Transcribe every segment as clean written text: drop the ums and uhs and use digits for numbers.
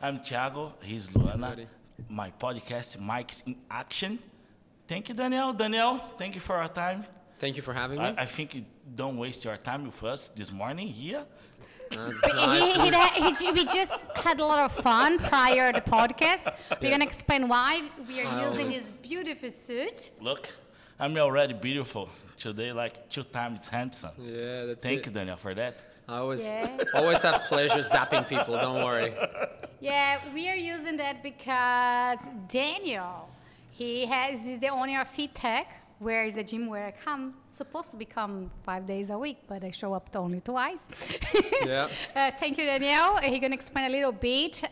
I'm Thiago. He's Luana. Buddy. My podcast, Mike's in Action. Thank you, Daniel. Daniel, thank you for our time. Thank you for having me. I think you don't waste your time with us this morning here. We just had a lot of fun prior to the podcast. We're going to explain why we are using this beautiful suit. Look, I'm already beautiful today, like 2 times handsome. Yeah, that's Thank it. you, Daniel, for that. I always, Yeah. always have pleasure zapping people, don't worry. Yeah, we are using that because Daniel, he's the owner of Fittech, where is a gym where I come, supposed to become 5 days a week, but I show up only twice. Yeah. Thank you, Daniel. He's going to explain a little bit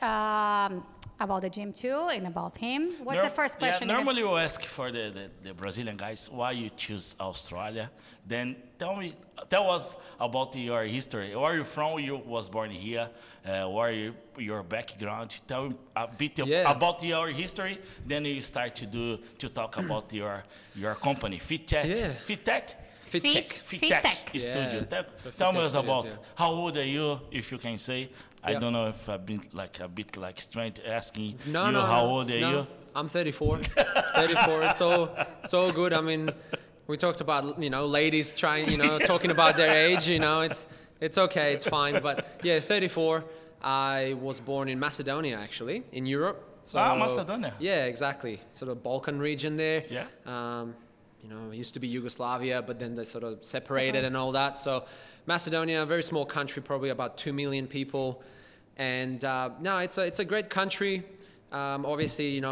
about the gym too and about him. What's the first question? Yeah, normally we ask for the Brazilian guys why you choose Australia. Then tell us about your history. Where are you from? You was born here. What are your background? Tell me a bit about your history. Then you start to talk about your company, Fittech. Yeah. Fittech. Fittech. Studio. Yeah. Tell me Fittech us about Studios, how old are you, if you can say. I Yeah. don't know if I've been like a bit like strange asking No, you no, how no, old are no. you. I'm 34. 34. It's all good. I mean, we talked about, ladies trying, talking about their age, it's okay, it's fine. But yeah, 34. I was born in Macedonia, actually, in Europe. So, Macedonia. Yeah, exactly. Sort of Balkan region there. Yeah. It used to be Yugoslavia, but then they sort of separated and all that. So Macedonia, a very small country, probably about 2 million people. And no, it's a great country. Obviously,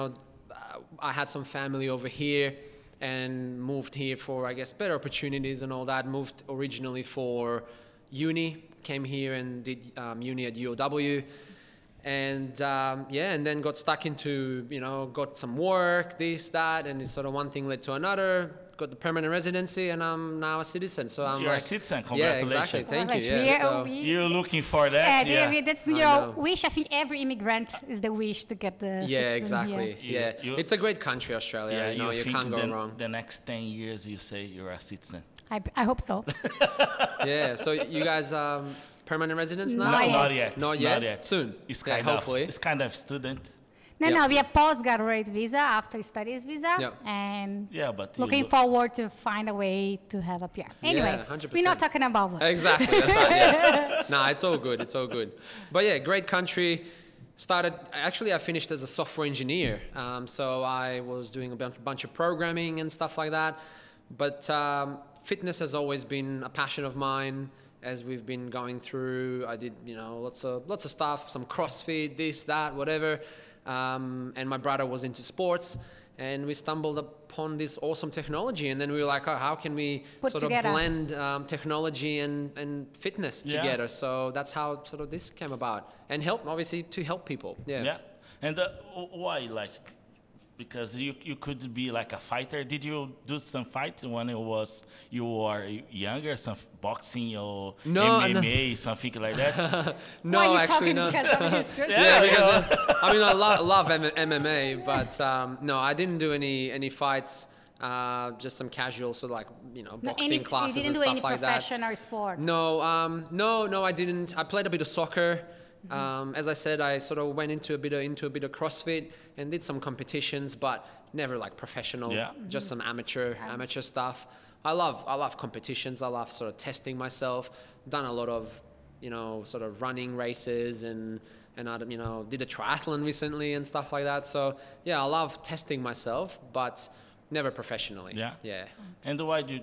I had some family over here and moved here for, I guess, better opportunities and all that. Moved originally for uni, came here and did uni at UOW. And and then got stuck into, got some work, this, that, and it's sort of one thing led to another. Got the permanent residency, and I'm now a citizen. So I'm You're like, a citizen. yeah, Congratulations. exactly. Thank you. Yeah, so, You're looking for that. Yeah. That's I your know. wish. I think every immigrant is the wish to get the yeah, citizen exactly. here. Yeah, it's a great country, Australia. Yeah, you think can't go wrong. The next 10 years, you say you're a citizen. I hope so. Yeah. So you guys permanent residents now? Not No, yet. not yet. Not yet? Soon. It's Yeah, kind hopefully. It's kind of student. No, Yep. no, we have postgraduate visa after studies visa, Yep. and Yeah, but you looking look- forward to find a way to have a PR. Anyway, 100%. we're not talking about us. Exactly. That's right. Yeah. Nah, it's all good. It's all good. But yeah, great country. I finished as a software engineer. So I was doing a bunch of programming and stuff like that. But fitness has always been a passion of mine. As we've been going through, I did, lots of stuff, some CrossFit, this, that, whatever. And my brother was into sports, and we stumbled upon this awesome technology. And then we were like, oh, how can we Put sort together. of blend technology and fitness Yeah. together? So that's how sort of this came about, and obviously to help people. Yeah. Yeah. And why, like, because you could be like a fighter. Did you do some fighting when you were younger, some boxing or No, MMA, something like that? No, Why are you actually, talking no. because of his Yeah, because I mean, I love MMA, but no, I didn't do any fights. Just some casual, sort of like boxing classes You didn't and do stuff any like that. professional sport. No, I didn't. I played a bit of soccer. As I said, I sort of went into a bit of CrossFit and did some competitions, but never like professional. Yeah. Just some amateur stuff. I love competitions. I love sort of testing myself. Done a lot of sort of running races and I did a triathlon recently and stuff like that. So yeah, I love testing myself, but never professionally. Yeah. Yeah. And why do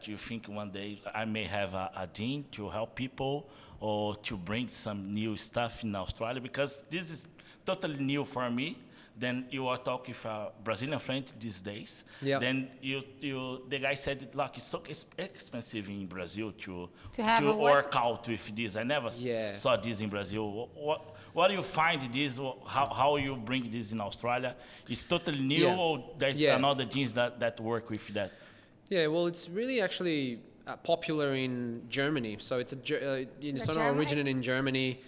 you think one day I may have a gym to help people or to bring some new stuff in Australia? Because this is totally new for me. Then you are talking with a Brazilian friend these days. Yeah. Then the guy said, look, it's so expensive in Brazil to have a work out with this. I never Yeah. saw this in Brazil. What do you find this? How you bring this in Australia? It's totally new, Yeah. or there's Yeah. another gyms that work with that? Yeah, well, it's really actually popular in Germany. So it's it's not Germany? originated in Germany.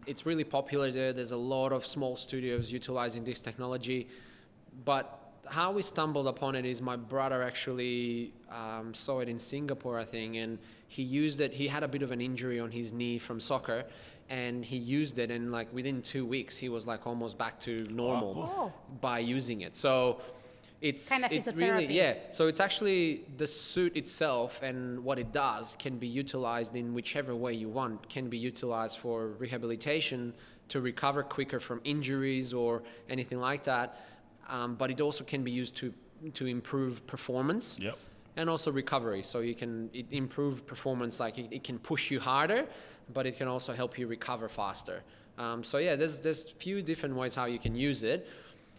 It's really popular there. There's a lot of small studios utilizing this technology. But how we stumbled upon it is my brother actually saw it in Singapore, I think, and he used it. He had a bit of an injury on his knee from soccer, and he used it, and like within 2 weeks, he was like almost back to normal cool. by using it. So it's Kind of it's physiotherapy. really, yeah. So it's actually the suit itself and what it does can be utilized in whichever way you want. Can be utilized for rehabilitation to recover quicker from injuries or anything like that. But it also can be used to improve performance. Yep. And also recovery. So you can improve performance, like it can push you harder, but it can also help you recover faster. So yeah, there's few different ways how you can use it.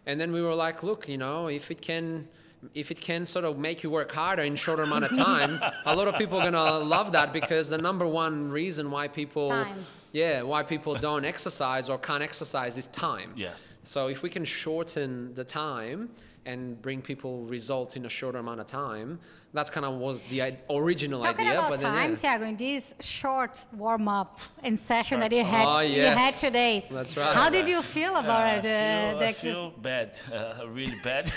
And then we were like, look, you know, if it can sort of make you work harder in shorter amount of time, a lot of people are gonna love that, because the number one reason why people don't exercise or can't exercise is time. Yes. So if we can shorten the time and bring people results in a shorter amount of time, that's kind of was the original Talking idea. about But time, then, Tiago, in this short warm-up and session that Short you had yes. today. That's right. How did you feel about I feel bad, really bad.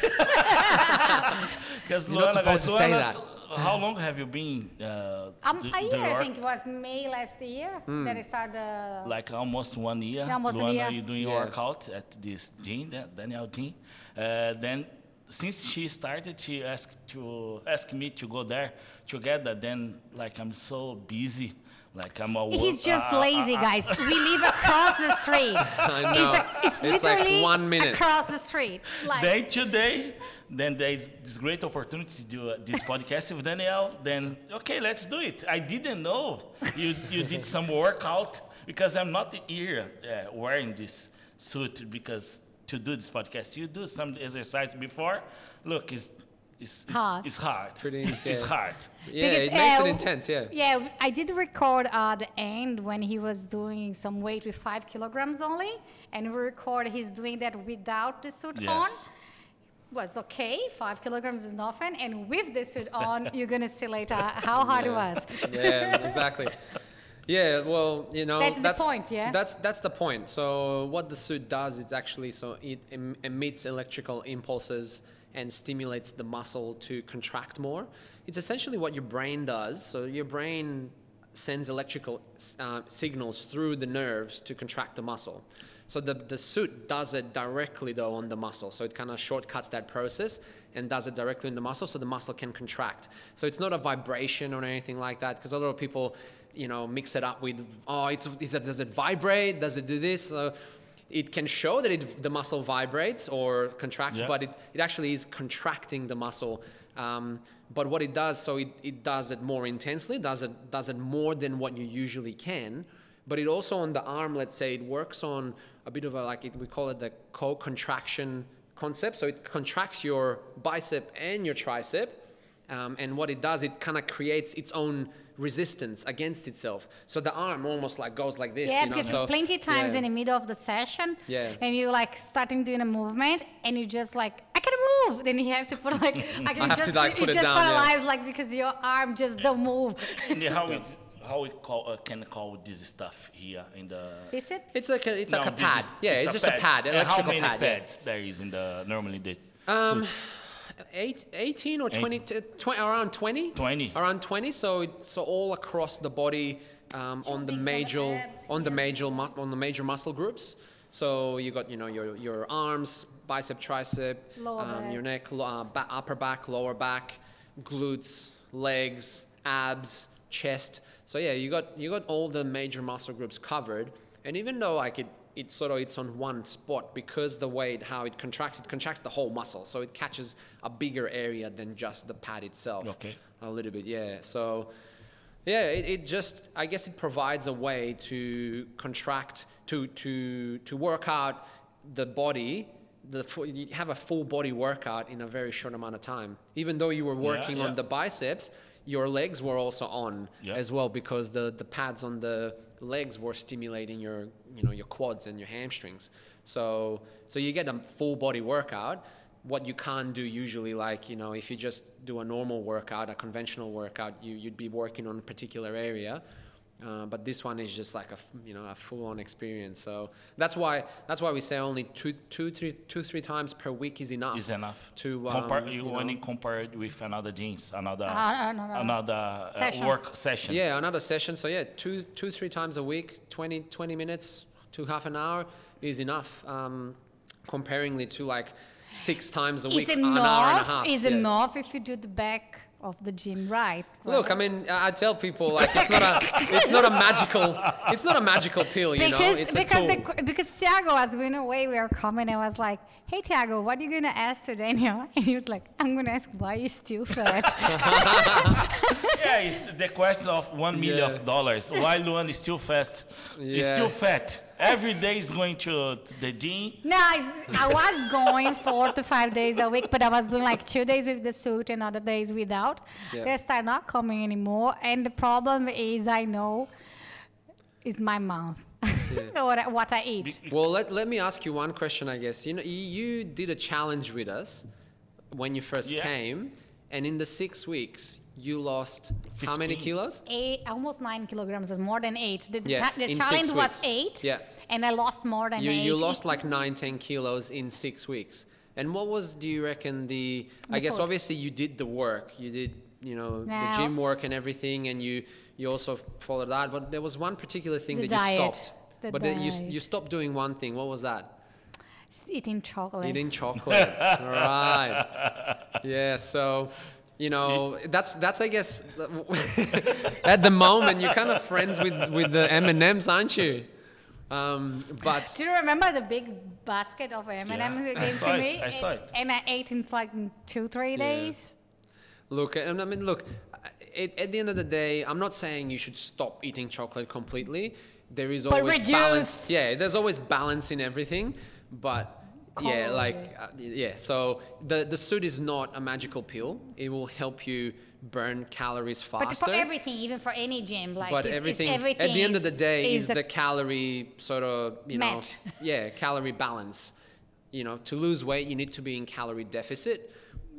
Because You're not supposed to say that. How long have you been? a year, I think it was May last year that I started. Like almost 1 year. Yeah, almost a Luana, year. you're doing Yeah. workout at this gym, Daniel gym. Then since she started, she asked me to go there together. Then like I'm so busy. Like I'm a He's just lazy, guys. We live across the street. I know. It's It's like literally 1 minute. across the street. Like, Then today, then there's this great opportunity to do this podcast with Danielle. Then okay, let's do it. I didn't know you did some workout, because I'm not here wearing this suit because to do this podcast. You do some exercise before. Look, it's Hard. It's hard. It's hard. yeah, because, it makes it intense. Yeah. Yeah, I did record at the end when he was doing some weight with 5 kilograms only, and we record he's doing that without the suit on. Yes. Was okay, 5 kilograms is nothing, and with the suit on, you're gonna see later how hard it was. Yeah, exactly. Yeah, well, you know, That's the point, yeah? That's the point. So what the suit does is actually, so it emits electrical impulses and stimulates the muscle to contract more. It's essentially what your brain does. So your brain sends electrical signals through the nerves to contract the muscle. So the suit does it directly though on the muscle. So it kind of shortcuts that process and does it directly in the muscle, so the muscle can contract. So it's not a vibration or anything like that, because a lot of people, you know, mix it up with, does it vibrate? Does it do this? So it can show that the muscle vibrates or contracts, Yeah. but it actually is contracting the muscle. But what it does, so it does it more intensely, does it more than what you usually can. But it also on the arm, let's say, it works on a bit of a, we call it the co-contraction concept. So it contracts your bicep and your tricep. And what it does, it kind of creates its own resistance against itself. So the arm almost like goes like this. Yeah, you know? because So, plenty of times yeah. in the middle of the session, Yeah. and you like starting doing a movement, and you just like, I can move. Then you have to put like, I can have to, just, like, put you it just down, yeah. paralyzed like because your arm just don't move. And how we can call this stuff here in the? Biceps? It's like a No, pad. this is- Yeah, it's just a pad, And electrical how many pad. Yeah. pads there is in the normally the? 18 or 20, 20, around 20. 20. Around 20. So it's all across the body on the things on the abs, on the major muscle groups. So you got, you know, your arms, bicep, tricep, Lower back. your neck, upper back, lower back, glutes, legs, abs, chest. So yeah, you got all the major muscle groups covered. And even though like it's on one spot, because the way how it contracts the whole muscle, so it catches a bigger area than just the pad itself. Okay. A little bit, yeah. So yeah, it just, I guess it provides a way to contract, to work out the body. You have a full body workout in a very short amount of time. Even though you were working on the biceps, your legs were also on as well, because the pads on the legs were stimulating your quads and your hamstrings. So you get a full body workout. What you can't do usually, like, you know, if you just do a normal workout, a conventional workout, you'd be working on a particular area. But this one is just like a full-on experience. So that's why we say only two, three times per week is enough. Is enough. To when you compare it with another gyms, another Sessions. work session. Yeah, another session. So yeah, two, 3 times a week, 20 minutes to half an hour is enough. Comparingly to like 6 times a week, an hour and a half. Is enough if you do the back of the gym right. Look, I mean, I tell people like it's not a magical pill, you know. It's a tool. Because Thiago, as we know, we were coming, I was like, "Hey Thiago, what are you gonna ask to Daniel?" And he was like, "I'm gonna ask why you still fat." Yeah, it's the question of $1 million. Why Luana is still fat? He's still fat. Every day is going to the gym. No, I was going 4 to 5 days a week, but I was doing like 2 days with the suit and other days without. Yeah. They start not coming anymore, and the problem is I know is my mouth. What I eat. Well, let me ask you one question, I guess. You know, you did a challenge with us when you first came, and in the 6 weeks, you lost 15. How many kilos? Almost 9 kilograms. That's more than 8. The in challenge 6 was weeks. 8, Yeah. and I lost more than 8. You lost like 9-10 kilos in 6 weeks. And what was, do you reckon, I guess food. obviously you did the work. You did, the Now- gym work and everything, and you also followed that. But there was one particular thing The that diet. you stopped. The But then diet. you stopped doing one thing. What was that? Eating chocolate. Eating chocolate. Right. Yeah, so... that's I guess at the moment you're kind of friends with the M&Ms, aren't you? But Do you remember the big basket of M&Ms you gave to me? I saw it. And I ate in like 2-3 days. look, at the end of the day, I'm not saying you should stop eating chocolate completely. There is always reduce. balance. Yeah, there's always balance in everything, but. So the suit is not a magical pill. It will help you burn calories faster. But for everything, even for any gym, like But it's everything at the end of the day is a the calorie sort of, match. Calorie balance. To lose weight, you need to be in calorie deficit.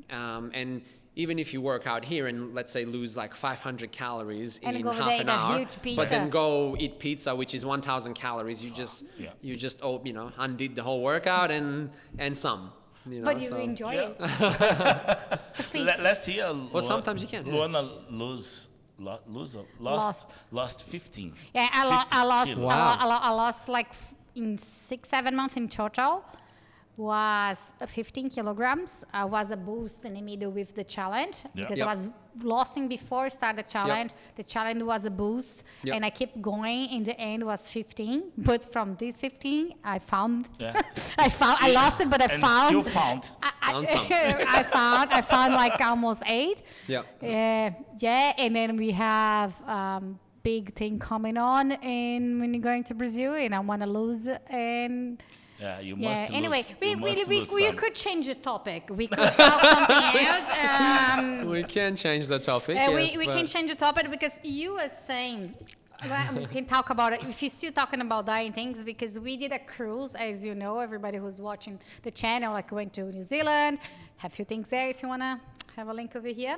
And even if you work out here and let's say lose like 500 calories And in go half there, an eat a hour, huge but pizza. then go eat pizza, which is 1,000 calories, you just undid the whole workout and some. But you enjoy it. Last year, Well, sometimes you can. Yeah. Luana lost 15. Yeah, I lost. kilos. Wow. I lost like in 6-7 months in total. Was 15 kilograms. I was a boost in the middle with the challenge because I was losing before I started the challenge. The challenge was a boost, and I kept going. In the end, was 15. But from this 15, I found. I lost it, but I And found. still found. Found some. I found like almost 8. Yeah. And then we have big thing coming on, and when you're going to Brazil, and I want to lose and. Yeah, you must lose. Anyway, You must lose we some. could change the topic. We could talk something else. We can change the topic. We can change the topic because you were saying, well, we can talk about it. If you're still talking about dying things, because we did a cruise, as you know, everybody who's watching the channel, like went to New Zealand, have a few things there if you want to have a link over here.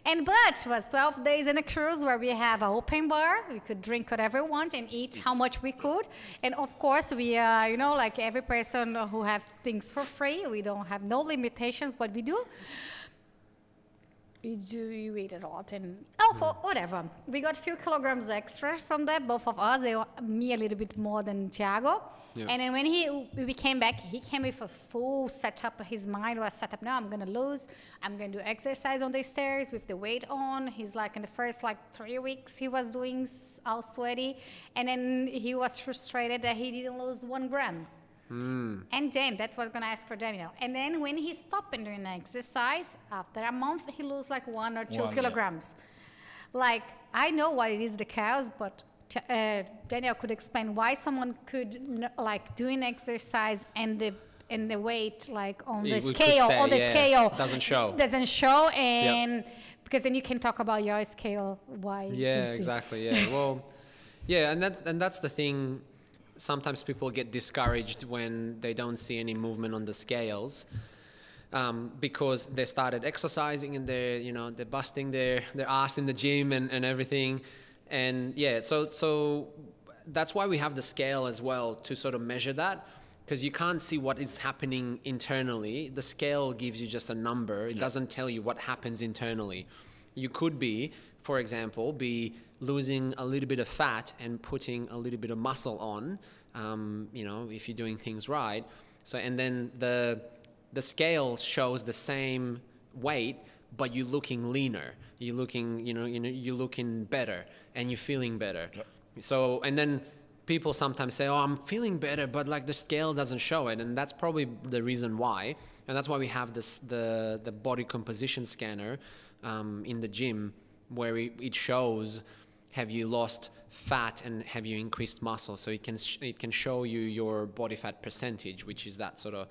But it was 12 days in a cruise where we have an open bar. We could drink whatever we want and eat how much we could. And of course, we, like every person who have things for free, we don't have no limitations, but we do. You eat a lot and whatever. We got a few kilograms extra from that, both of us. Me a little bit more than Thiago. Yeah. And then when we came back, he came with a full setup. His mind was set up. Now I'm gonna lose. I'm gonna do exercise on the stairs with the weight on. He's like in the first 3 weeks he was doing all sweaty, and then he was frustrated that he didn't lose 1 gram. And then that's what I'm gonna ask for Daniel. And then when he stopped doing exercise, after a month he lose 1 or 2 kilograms. Like I know what it is the cows, but Daniel could explain why someone could doing exercise and the weight on the scale doesn't show and because then you can talk about your scale why. Yeah, exactly. Yeah. Well, yeah, and that's the thing. Sometimes people get discouraged when they don't see any movement on the scales because they started exercising and they're busting their ass in the gym and everything. And yeah, so that's why we have the scale as well to sort of measure that, because you can't see what is happening internally. The scale gives you just a number. It doesn't tell you what happens internally. You could be, for example, be losing a little bit of fat and putting a little bit of muscle on, you know, if you're doing things right. So, and then the scale shows the same weight, but you're looking leaner. You're looking, you're looking better and you're feeling better. Yep. So, and then people sometimes say, oh, I'm feeling better, but like the scale doesn't show it. And that's probably the reason why. And that's why we have this, the body composition scanner in the gym, where it shows, have you lost fat and have you increased muscle? So it can show you your body fat percentage, which is that sort of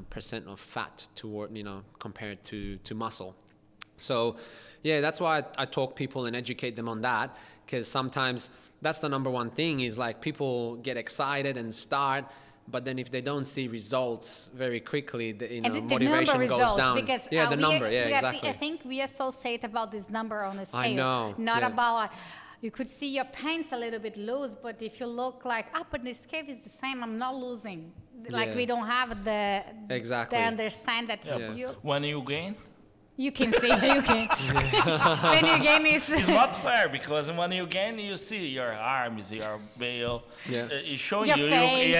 percent of fat toward, compared to muscle. So yeah, that's why I talk people and educate them on that, because sometimes that's the number one thing is like people get excited and start, but then if they don't see results very quickly, the motivation goes down. Because, yeah, the number, exactly. I think we associate about this number on the scale. I know. Not about, you could see your pants a little bit loose, but if you look like, but the scale is the same, I'm not losing. Like we don't have the understand that when you gain, you can see, you can. When you gain it's not fair, because when you gain, you see your arms, your bail. Yeah. It's showing your you, face.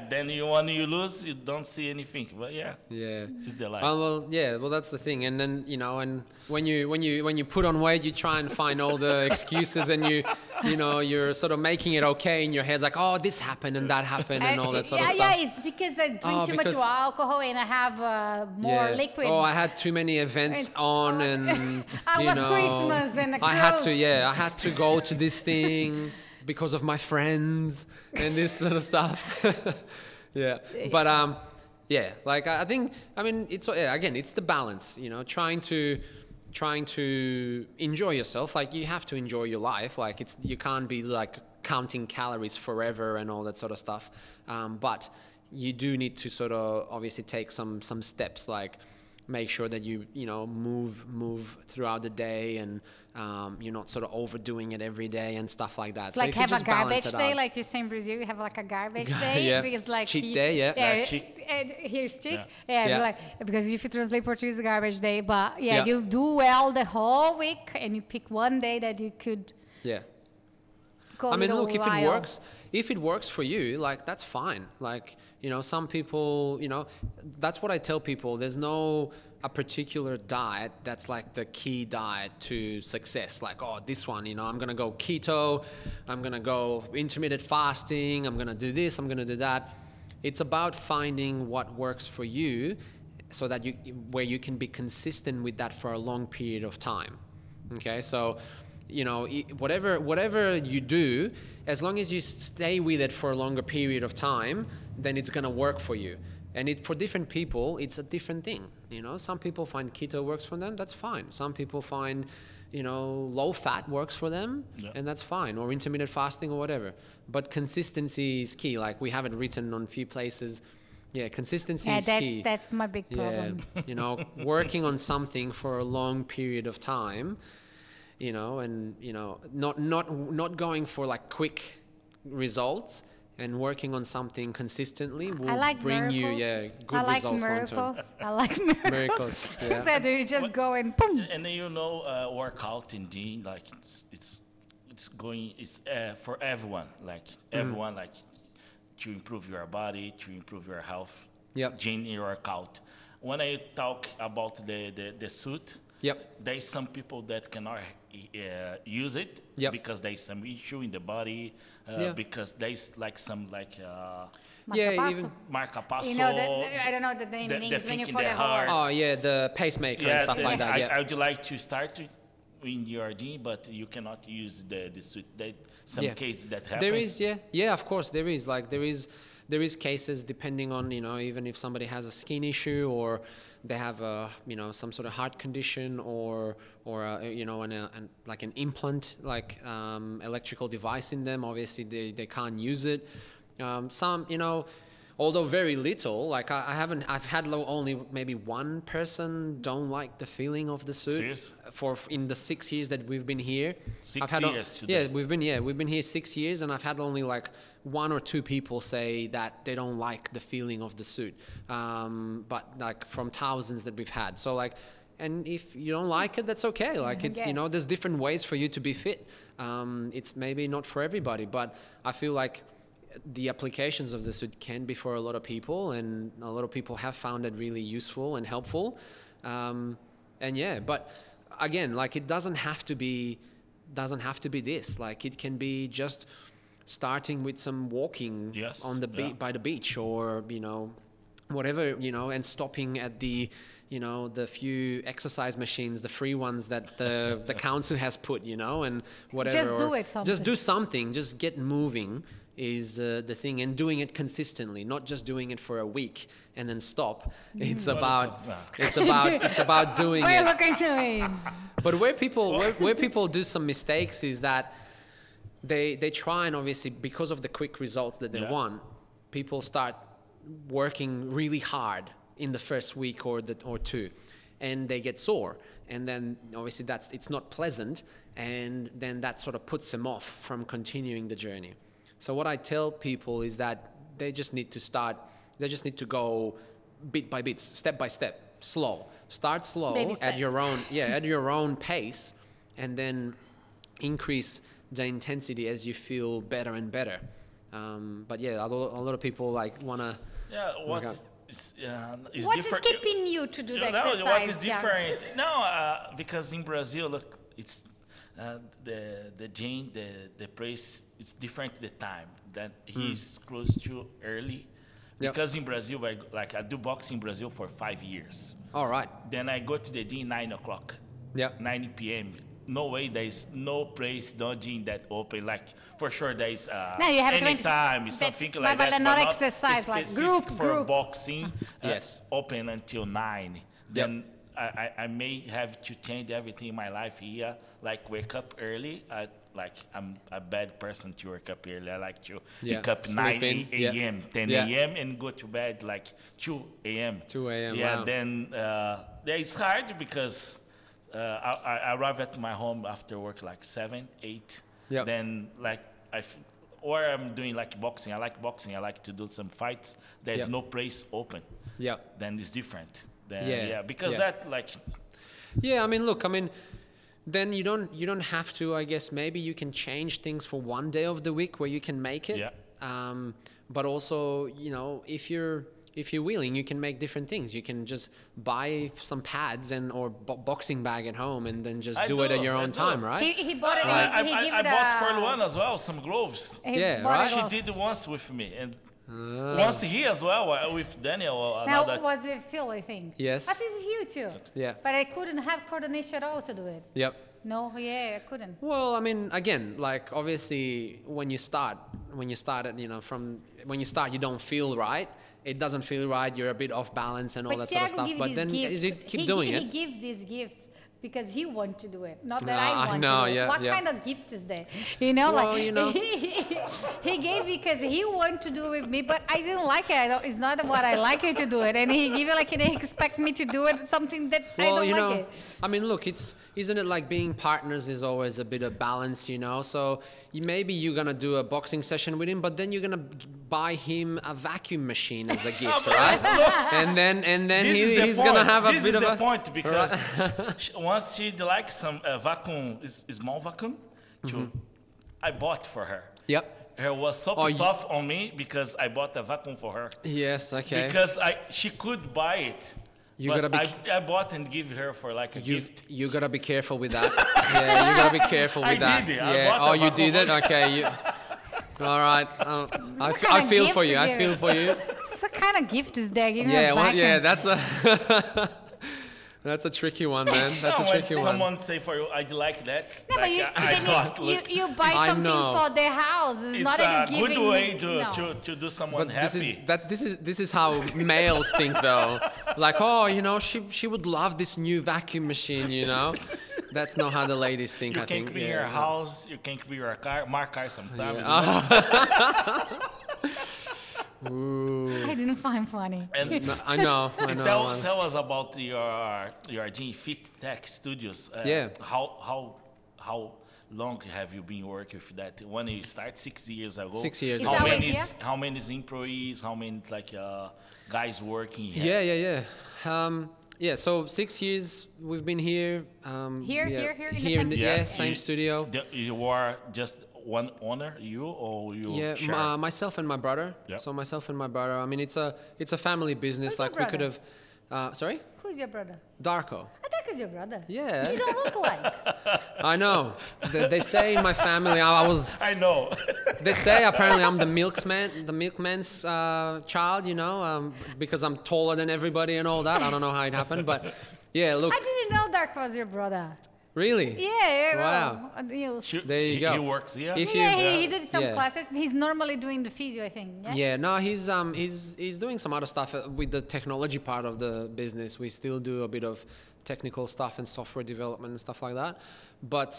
Then when you lose, you don't see anything. But it's the life. Well, that's the thing. And then, and when you put on weight, you try and find all the excuses, and you're sort of making it okay in your head, like, oh, this happened and that happened and all that sort of stuff. Yeah, it's because I drink too much alcohol and I have more liquid. Oh, I had too many events on, and I was Christmas and I had to go to this thing because of my friends and this sort of stuff. But I mean it's again, it's the balance, trying to enjoy yourself. Like, you have to enjoy your life. Like, you can't be like counting calories forever and all that sort of stuff, but you do need to sort of obviously take some steps, like make sure that you move throughout the day, and you're not sort of overdoing it every day and stuff like that. It's like have a garbage day, like you say in Brazil, you have like a garbage day. Because like cheat day, here's cheat. Like, because if you translate Portuguese, garbage day, but you do well the whole week, and you pick one day that you could. I mean, look, if it works for you, like, that's fine. Like, some people, that's what I tell people. There's a particular diet that's like the key diet to success. Like, oh, this one, I'm going to go keto, I'm going to go intermittent fasting, I'm going to do this, I'm going to do that. It's about finding what works for you, so that where you can be consistent with that for a long period of time. Okay, so whatever you do, as long as you stay with it for a longer period of time, then it's going to work for you. And for different people, it's a different thing. Some people find keto works for them, that's fine. Some people find, low fat works for them, and that's fine, or intermittent fasting or whatever. But consistency is key. Like, we have it written on a few places. Yeah, consistency is key. That's my big problem. Working on something for a long period of time, not going for like quick results, and working on something consistently will bring you good results long term. I like miracles. That you just go and boom. And workout in gym, like it's for everyone. Like everyone, like to improve your body, to improve your health. Gym workout. When I talk about the suit. There's some people that cannot use it because there's some issue in the body, because there's like some even marcapasso. I don't know the name in English when you put the heart. Oh yeah, the pacemaker and stuff like that. I would like to start in your gym, but you cannot use the suit. Some cases that happens. There is, of course there is. Like there is cases depending on even if somebody has a skin issue, or they have some sort of heart condition, or like an implant, like electrical device in them. Obviously they can't use it. Some although very little. Like I've had only maybe one person don't like the feeling of the suit. Serious? In the 6 years that we've been here. 6 years today. Yeah, we've been here 6 years, and I've had only like 1 or 2 people say that they don't like the feeling of the suit. But like from thousands that we've had. So like, and if you don't like it, that's okay. Like it's, you know, there's different ways for you to be fit. It's maybe not for everybody, but I feel like the applications of the suit can be for a lot of people, and a lot of people have found it really useful and helpful. And yeah, but again, like it doesn't have to be this. Like it can be just starting with some walking on the by the beach, or you know, whatever, you know, and stopping at the, you know, the few exercise machines, the free ones that the council has put, you know, and whatever. Just do it. Just do something. Just get moving is the thing, and doing it consistently, not just doing it for a week and then stop. It's about doing it. Why are you looking to me? But where people do some mistakes is that they try, and obviously because of the quick results that they want, people start working really hard in the first week or 2, and they get sore, and then obviously it's not pleasant, and then that sort of puts them off from continuing the journey. So what I tell people is that they just need to go bit by bit, step by step, slow. Start slow at your own pace, and then increase the intensity as you feel better and better. But yeah, a lot of people like wanna. Yeah, What's different. keeping you to do the exercise? What is different? Because in Brazil, look, it's the gym, the place, it's different. The time that he's close to early, because in Brazil, I do boxing in Brazil for 5 years. All right. Then I go to the gym 9 o'clock. Yeah. 9 p.m. No way, there is no place, no gym that open. Like for sure, there is you have anytime something like that, but not exercise, like specific for group. boxing. Yes. Open until 9. Then I may have to change everything in my life here. Like wake up early. I'm a bad person to wake up early. I like to wake up 9 a.m., 10 a.m. and go to bed like 2 a.m. 2 a.m. Yeah. Wow. Then it's hard because. I arrive at my home after work like 7, 8. Yep. Then or I'm doing like boxing. I like boxing. I like to do some fights. There's no place open. Yeah. Then it's different. Then, because that like. Yeah, I mean, look, then you don't have to. I guess maybe you can change things for one day of the week where you can make it. Yeah. But also, you know, if you're willing, you can make different things. You can just buy some pads or boxing bag at home, and then just do it at your own time, right? He bought it. I bought for Luana as well some gloves. Right. She did once with me, and once here as well with Daniel. Now, was it Phil, I think? Yes. I think with you too. Yeah. But I couldn't have coordination at all to do it. Yep. No, I couldn't. Well, I mean, again, like obviously when you start, you know, when you start, you don't feel right. It doesn't feel right. You're a bit off balance and all that sort of stuff. But then keep doing it. He gives these gifts because he wants to do it, not that I want to do it. What kind of gift is that? You know, well, you know. He gave because he wanted to do it with me, but I didn't like it. It's not what I like it to do it. And he gave it like he expect me to do it, something that I don't like it. I mean, look, isn't it like being partners is always a bit of balance, you know? So maybe you're going to do a boxing session with him, but then you're going to buy him a vacuum machine as a gift, right? and then he's going to have a bit of a... This is the point, because once she likes some vacuum, small vacuum, I bought for her. Yep. Her was so soft on me because I bought a vacuum for her. Yes, okay. Because she could buy it. I bought and give her for like a gift. You gotta be careful with that. Yeah, you gotta be careful with that. Did it. Yeah. You did it. Okay. All right. I feel for you. I feel for you. What kind of gift is that? That's a tricky one, man. That's a tricky one. Someone say for you, I'd like that. No, like, but you buy something for their house. It's not a giving good way to do someone happy. This is how males think, though. Like, oh, you know, she would love this new vacuum machine, you know. That's not how the ladies think. You can clean your house. You can clean your car. My car sometimes. Ooh. I didn't find funny. And I know. tell us about your team, Fittech Studios. Yeah. How long have you been working with that? When you start 6 years ago. 6 years. Is How that many? here? How many employees? How many guys working here? Yeah. Yeah, so 6 years we've been here. Here in the same- yeah, same studio. You are just one owner, you or you? Yeah, share? myself and my brother. Yeah. So myself and my brother. I mean, it's a family business. Who's your Like we could brother? have. Sorry, Who's your brother? Darko. I think it's your brother. Yeah. You don't look like. I know. They say in my family I was. I know. They say apparently I'm the milkman's child. You know, because I'm taller than everybody and all that. I don't know how it happened, but yeah. Look, I didn't know Dark was your brother. really. Yeah. Wow. There you go. He works here. If Yeah, you- he did some Yeah. classes. He's normally doing the physio, I think. Yeah. Yeah, no, he's doing some other stuff with the technology part of the business. We still do a bit of technical stuff and software development and stuff like that. But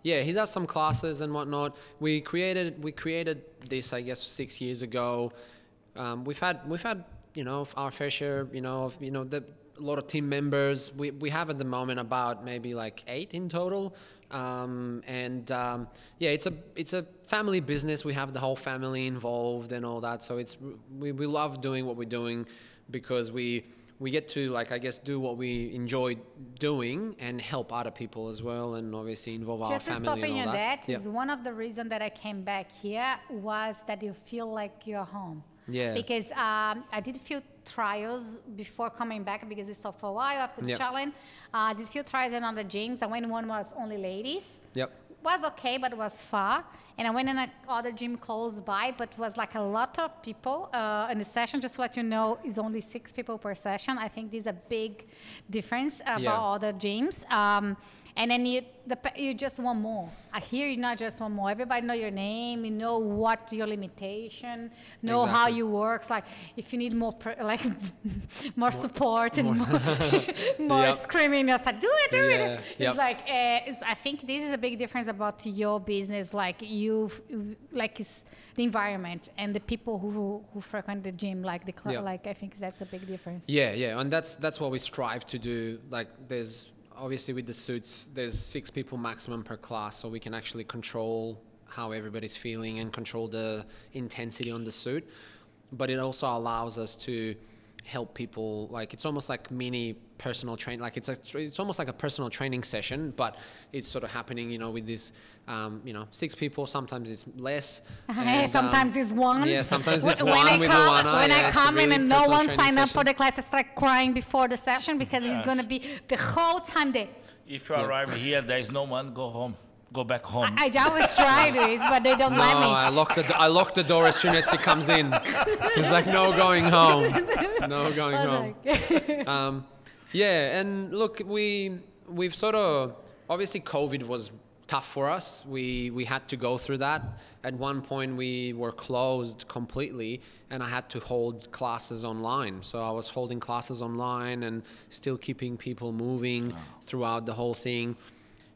yeah, he does some classes and whatnot. We created this, I guess, 6 years ago. We've had our fair share, a lot of team members. We have at the moment about maybe like 8 in total. Yeah, it's a family business. We have the whole family involved and all that. So we love doing what we're doing because we get to, like, I guess, do what we enjoy doing and help other people as well, and obviously involve our Just family stopping and you all that. that is one of the reasons that I came back here was that you feel like you're home. Yeah. Because I did a few trials before coming back because it stopped for a while after the Yep. challenge. I did a few trials in other gyms. I went in one was only ladies. Yep. Was okay, but it was far. And I went in another gym close by, but was like a lot of people in the session. Just to let you know, it's only 6 people per session. I think there's a big difference about other gyms. And then you just want more. Here you not just want more. Everybody know your name. You know what your limitation. Know how you work. Like if you need more, more support and more Yep. screaming, just like do it. Yeah. It's Yep. like I think this is a big difference about your business. Like it's the environment and the people who frequent the gym, like the club. Yep. Like I think that's a big difference. Yeah, and that's what we strive to do. Like there's obviously with the suits, there's 6 people maximum per class, so we can actually control how everybody's feeling and control the intensity on the suit. But it also allows us to help people. Like it's almost like mini personal training. Like it's almost like a personal training session, but it's sort of happening, with this, 6 people. Sometimes it's less. And, sometimes it's one. Yeah, sometimes it's when one with Luana. When Yeah, I it's a come in really and no personal one training signed up session. for the class, I start crying before the session because it's gonna be the whole time there. If you arrive here, there is no one. Go home. Go back home. I always try this, but they don't No, let me. I lock the door as soon as she comes in. It's like no going home. No going I was home. like- Yeah, and look, we've sort of, obviously COVID was tough for us. We had to go through that. At one point we were closed completely and I had to hold classes online. So I was holding classes online and still keeping people moving throughout the whole thing.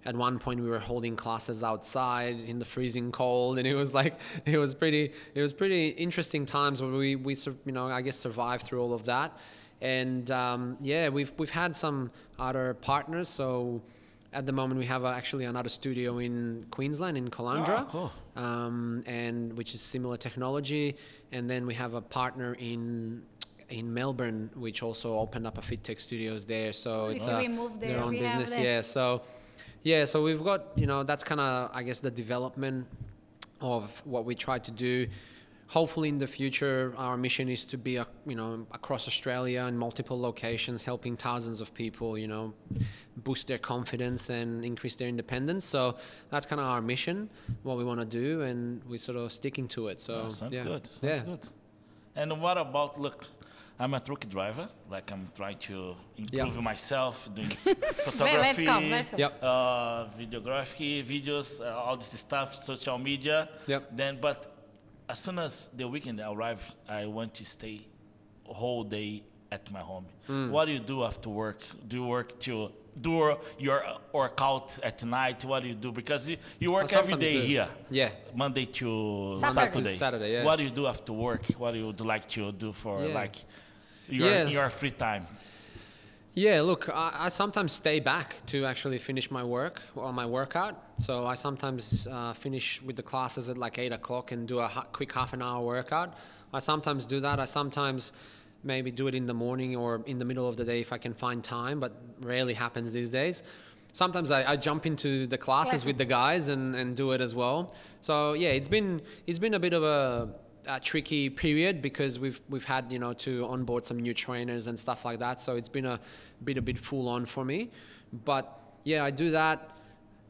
At one point we were holding classes outside in the freezing cold, and it was pretty interesting times where we I guess survived through all of that. And we've had some other partners. So at the moment we have actually another studio in Queensland, in Caloundra, cool. and which is similar technology. And then we have a partner in Melbourne, which also opened up a Fittech Studios there. So it's we moved there, their own we have business. the- So we've got, that's kind of, I guess, the development of what we try to do. Hopefully in the future, our mission is to be, across Australia in multiple locations, helping thousands of people, boost their confidence and increase their independence. So that's kind of our mission, what we want to do, and we're sort of sticking to it. So Sounds good. Yeah. Sounds good. And what about, look, I'm a truck driver. Like I'm trying to improve myself, doing photography, Let's go. Yep. videography, videos, all this stuff, social media. Yep. But as soon as the weekend arrives, I want to stay a whole day at my home. What do you do after work? Do you work till do your workout at night? What do you do? Because you work I every sometimes day do. here. Yeah. Monday to Saturday. Saturday, yeah. What do you do after work? What do you like to do for Yeah. like Yeah. your free time? Yeah, look, I sometimes stay back to actually finish my work or my workout. So I sometimes finish with the classes at like 8 o'clock and do a quick half an hour workout. I sometimes do that. I sometimes maybe do it in the morning or in the middle of the day if I can find time, but rarely happens these days. Sometimes I jump into the classes with the guys and do it as well. So yeah, it's been a bit of a tricky period because we've had to onboard some new trainers and stuff like that. So it's been a bit full on for me. But yeah, I do that.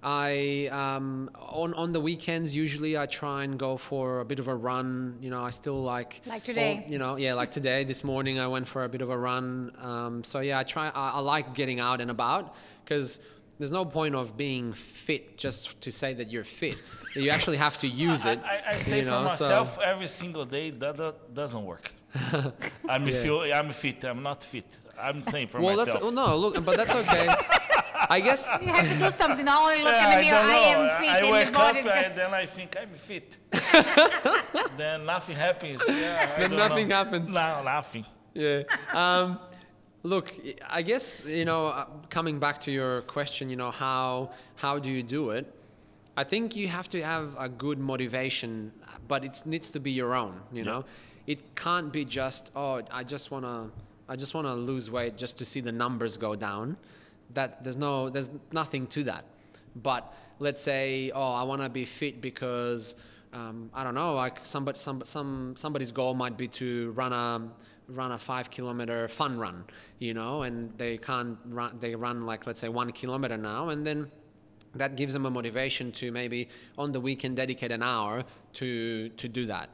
I on the weekends usually I try and go for a bit of a run. I still like today. Like today. This morning I went for a bit of a run. So yeah, I like getting out and about because there's no point of being fit just to say that you're fit. You actually have to use it. I say for myself every single day that doesn't work. I'm fit. I'm not fit. I'm saying for myself. No, look, but that's okay. I guess You have to do something. Not only look in the mirror, I am fit. I and wake your body's up good. and then I think I'm fit. Then nothing happens. Yeah, I then don't nothing know. happens. No, nothing. Yeah. Look, I guess, coming back to your question, how do you do it? I think you have to have a good motivation, but it needs to be your own, you know? It can't be just, I just want to lose weight just to see the numbers go down. There's nothing to that. But let's say, I want to be fit because, I don't know, like somebody's goal might be to run a 5 kilometer fun run, and they run like, let's say 1 kilometer now, and then that gives them a motivation to maybe on the weekend dedicate an hour to do that,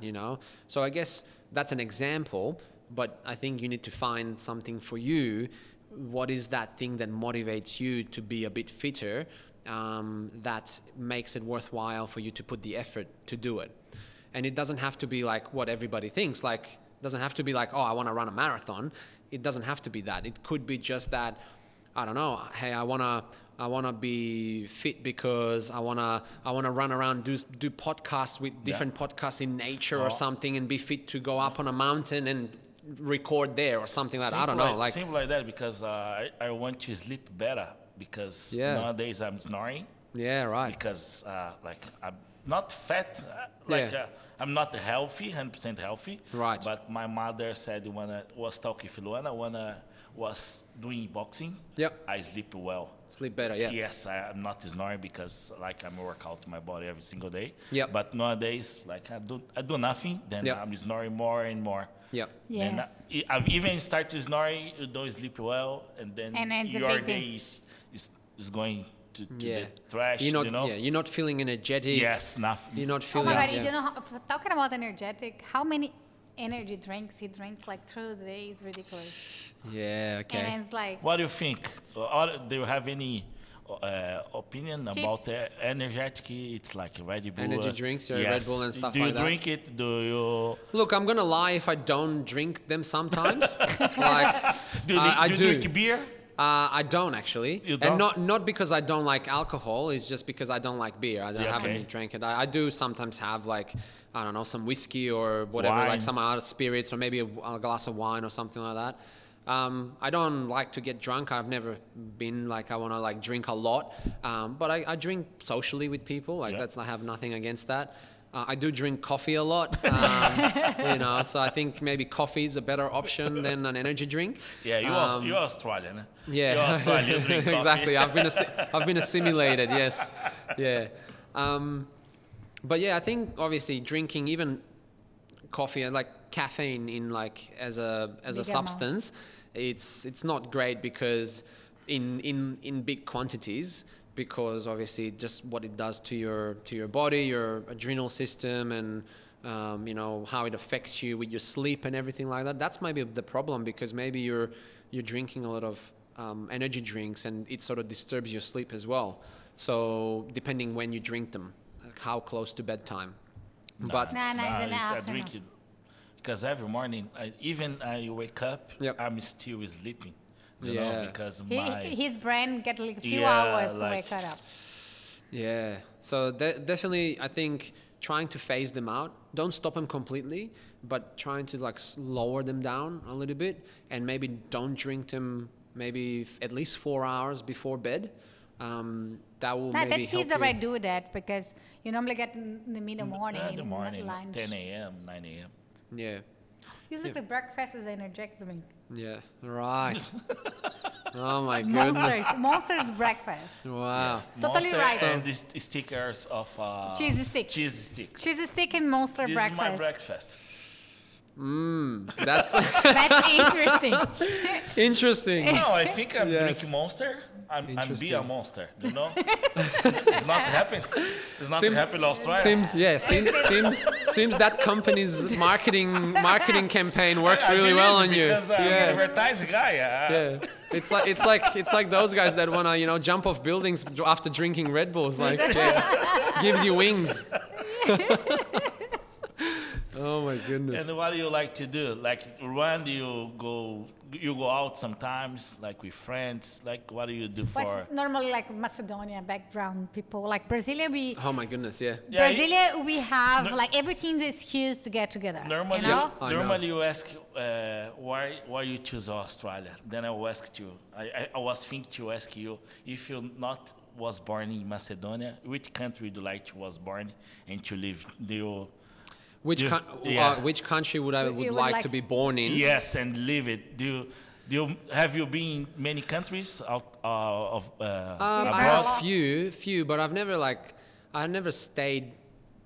So I guess that's an example, but I think you need to find something for you. What is that thing that motivates you to be a bit fitter, that makes it worthwhile for you to put the effort to do it? And it doesn't have to be like what everybody thinks, like it doesn't have to be like, I want to run a marathon. It doesn't have to be that. It could be just that, I don't know, hey, I want to be fit because I want to run around, do podcasts with different podcasts in nature or something, and be fit to go up on a mountain and record there or something like that. I don't know. Like simple like that because I want to sleep better because nowadays I'm snoring. Yeah, right. Because I'm not fat, I'm not healthy, 100% healthy. Right. But my mother said when I was talking with Luana, when I was doing boxing, I sleep well. Sleep better, yeah. Yes, I'm not snoring because I'm work out my body every single day. Yep. But nowadays, I do nothing, then I'm snoring more and more. Yep. Yes. And I've even started snoring, you don't sleep well, and then your day is going to the trash, you're not feeling energetic. Yes, nothing. You're not Oh feeling... my God, talking about energetic, how many energy drinks he drinks through the day is ridiculous. Yeah, okay. And it's like... What do you think? Do you have any opinion about energetic? It's like Red Bull. Energy drinks, Red Bull and stuff like that. Do you drink it? Do you... Look, I'm going to lie if I don't drink them sometimes. Do you drink beer? I don't actually. You don't? And not because I don't like alcohol, it's just because I don't like beer. I haven't drank it. I do sometimes have I don't know, some whiskey or whatever, wine. like some other spirits or maybe a glass of wine or something like that. I don't like to get drunk. I've never been I want to drink a lot. But I drink socially with people. I have nothing against that. I do drink coffee a lot, so I think maybe coffee is a better option than an energy drink. Yeah, you're Australian. Eh? Yeah, you're Australian. You drink coffee. Exactly. I've been assimilated. Yes, yeah. But yeah, I think obviously drinking even coffee and caffeine in as a substance, it's not great because in big quantities. Because obviously just what it does to your body, your adrenal system, and how it affects you with your sleep and everything like that. That's maybe the problem because maybe you're drinking a lot of energy drinks and it sort of disturbs your sleep as well. So depending when you drink them, how close to bedtime. I drink it because every morning, I wake up, I'm still sleeping. you know, because his brain get like a few Yeah, hours to like- wake up. Yeah. So definitely, I think trying to phase them out. Don't stop them completely, but trying to like lower them down a little bit, and maybe don't drink them maybe at least 4 hours before bed. That will That maybe help he's you. already do that because you normally get in the middle morning. in the morning, lunch. 10 a.m., 9 a.m. Yeah. You look like breakfast is an energetic drink. Yeah. Right. Oh my goodness. Monsters breakfast. Wow. Totally Monster right. And these stickers of Cheese sticks. Cheese sticks. Cheese stick and monster This breakfast. is my breakfast. That's That's interesting. interesting. No, I think I'm Yes. drinking Monster. I'm be a Interesting. monster, you know? It's not happening. It's not happening in Australia. Seems that company's marketing campaign works I really believe well it on you. because I'm an advertising guy. Yeah. It's like those guys that wanna jump off buildings after drinking Red Bulls. Like gives you wings. Oh my goodness. And what do you like to do? Like, when do you go out sometimes, like with friends? Like, what do you do for? What's normally like Macedonia background people? Like Brasilia, Oh my goodness, yeah. Yeah, Brasilia, we have like everything is excuse to get together. Normally, you know? I know. normally you ask why you choose Australia. Then I will ask you. I was thinking to ask you if you not was born in Macedonia, which country would you like to was born and to live? Do you? Which country would I would like to be born in? Yes, and live it. Have you been in many countries out of I abroad? have few, but I've never stayed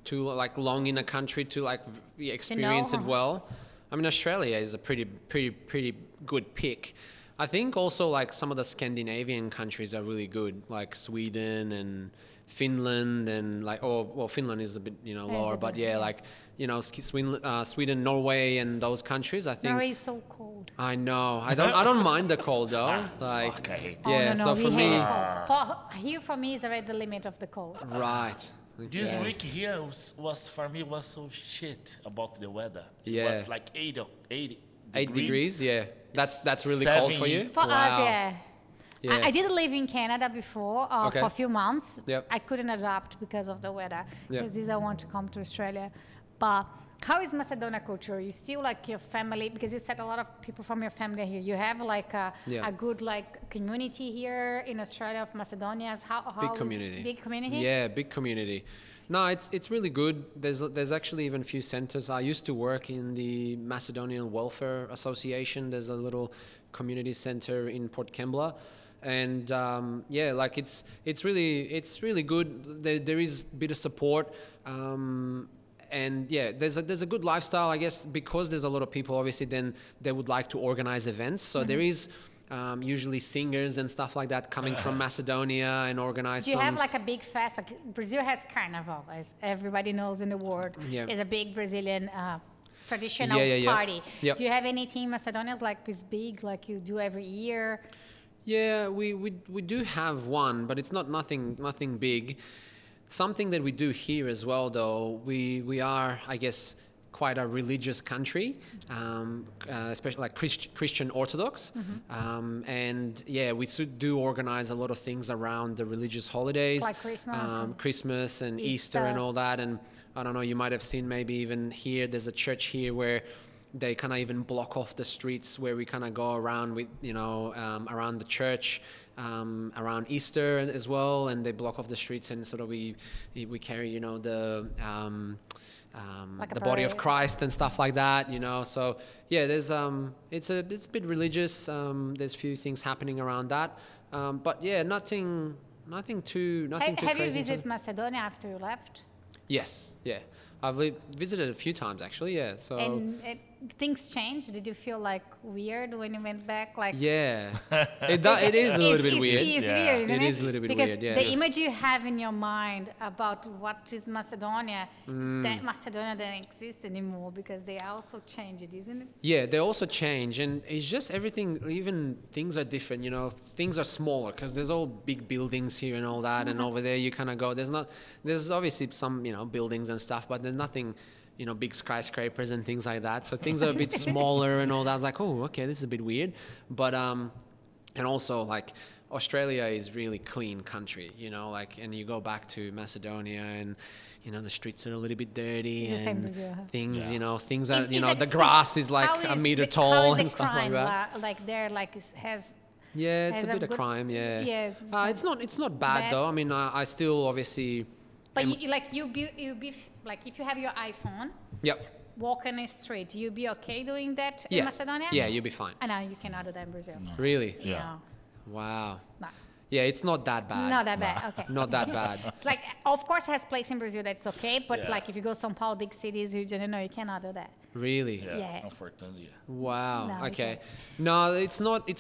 too like long in a country to like experience it well. I mean, Australia is a pretty good pick. I think also like some of the Scandinavian countries are really good, like Sweden and Finland and like Finland is a bit lower, but yeah, like Sweden, Norway, and those countries. I think Norway is so cold. I know. I don't mind the cold though. Like Fuck, I hate yeah. Oh, no, So we for hate me, the cold. Here for me is already the limit of the cold. right. This Yeah. week here was for me was so shit about the weather. Yeah. It was like 80 8 degrees. Yeah, that's really cold for you. For us, yeah. Yeah. I did live in Canada before Okay. for a few months. Yep. I couldn't adapt because of the weather. Yep. Because I want to come to Australia. But how is Macedonia culture? You still like your family, because you said a lot of people from your family are here. You have like a good like community here in Australia of Macedonians. How Big is- community. Big community. Yeah, big community. No, it's really good. There's actually even a few centers. I used to work in the Macedonian Welfare Association. There's a little community center in Port Kembla, and yeah, like it's really good. There is a bit of support. And yeah, there's a good lifestyle, I guess, because there's a lot of people. Obviously, then they would like to organize events. So there is usually singers and stuff like that coming from Macedonia and organize. Do you have like a big fest? Like Brazil has Carnival, as everybody knows in the world. Yeah. It's a big Brazilian traditional Yeah. party. Yep. Do you have anything in Macedonia like is big, like you do every year? Yeah, we do have one, but it's nothing big. Something that we do here as well, though, we are, I guess, quite a religious country, especially like Christian Orthodox. And yeah, we do organize a lot of things around the religious holidays. Like Christmas Christmas and Easter Easter. and all that. And I don't know, you might have seen maybe even here, there's a church here where they kind of even block off the streets where we kind of go around with, around the church, around Easter as well, and they block off the streets, and sort of we carry, Like a the body of parade. Christ and stuff like that, So yeah, there's it's a bit religious. There's a few things happening around that, but yeah, nothing too Have you crazy. visited Macedonia after you left? Yes, yeah, I've visited a few times actually. Yeah, so. And things changed? Did you feel like weird when you went back? Like Yeah, it is a little bit weird. It's weird, isn't It is a little bit because weird, yeah. the image you have in your mind about what is Macedonia is that Macedonia doesn't exist anymore because they also changed, isn't it? Yeah, they also change, and it's just everything. Even things are different. Things are smaller because there's all big buildings here and all that, and over there you kind of go. There's obviously some buildings and stuff, but there's nothing. Big skyscrapers and things like that. So things are a bit smaller and all that. I was like, oh, okay, this is a bit weird. But And also, like, Australia is really clean country, you know, like, and you go back to Macedonia and, you know, the streets are a little bit dirty It's the same and Brazil, huh? things, Yeah. you know, things are, you Is know, it- the grass is like how a is meter the- tall how is and the stuff like crime, that. like there, like has Yeah, it's has a bit of good- crime, yeah. Yes, It's not bad, bad. though. I mean, I still obviously, But like if you have your iPhone, yep. walk on a street, you be okay doing that Yeah. in Macedonia? Yeah, you'll be fine. I know you cannot do that in Brazil. Really? Yeah. No. Wow. No. Yeah, it's not that bad. Not that bad. Okay. Not that bad. It's like, of course, has place in Brazil that's okay, but Yeah. like if you go São Paulo, big cities, Rio de Janeiro, you cannot do that. Really? Yeah, Yeah. unfortunately. Yeah. Wow. No, we Okay. No, it's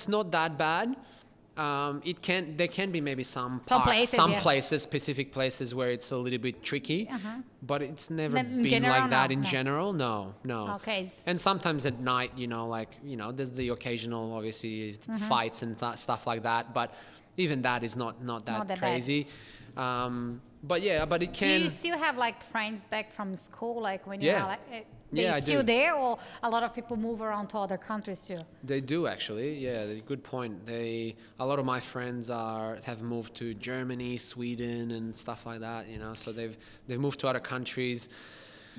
not that bad. There can be maybe some places, specific places where it's a little bit tricky, but it's never Then in been general, like that no, in no. general. No. Okay. And sometimes at night, you know, like, you know, there's the occasional, obviously, fights and stuff like that. But even that is not that Not that bad. crazy. But yeah, but it Do can. you still have like friends back from school, like when Yeah. you're like, they Yeah, I still do. there, or a lot of people move around to other countries too? They do actually, yeah. Good point. A lot of my friends have moved to Germany, Sweden, and stuff like that. You know, so they've moved to other countries.